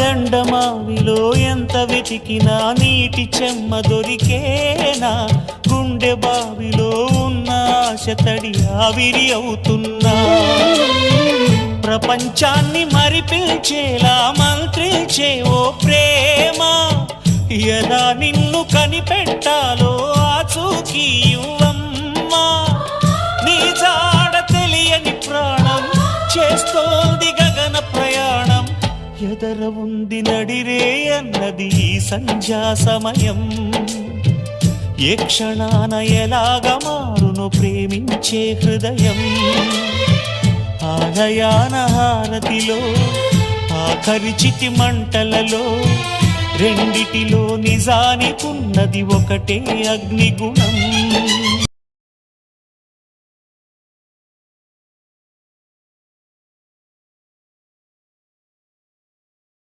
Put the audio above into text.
ఎండమావిలో ఎంత వెతికినా నీటి చెమ్మ దొరికేనా, గుండె బావిలో ఉన్న ఆశ తడి ఆవిరి అవుతున్నా, ప్రపంచాన్ని మరిపించేలా మంత్రించే ఓ ప్రేమ, ఎలా నిన్ను కనిపెట్టాలో ఆచూకీ ఇవ్వమ్మా, నీ జాడ తెలియని ప్రాణం చేస్తోంది గగన ప్రయాణం, ఎదర ఉంది నడిరే అన్నది ఈ సంధ్యా సమయం, ఏ క్షణాన ఎలాగ మారును ప్రేమించే హృదయం, ఆలయాన హారతిలో ఆఖరి చితి మంటలలో రెండిటిలో నిజానికున్నది ఒకటే అగ్నిగుణం.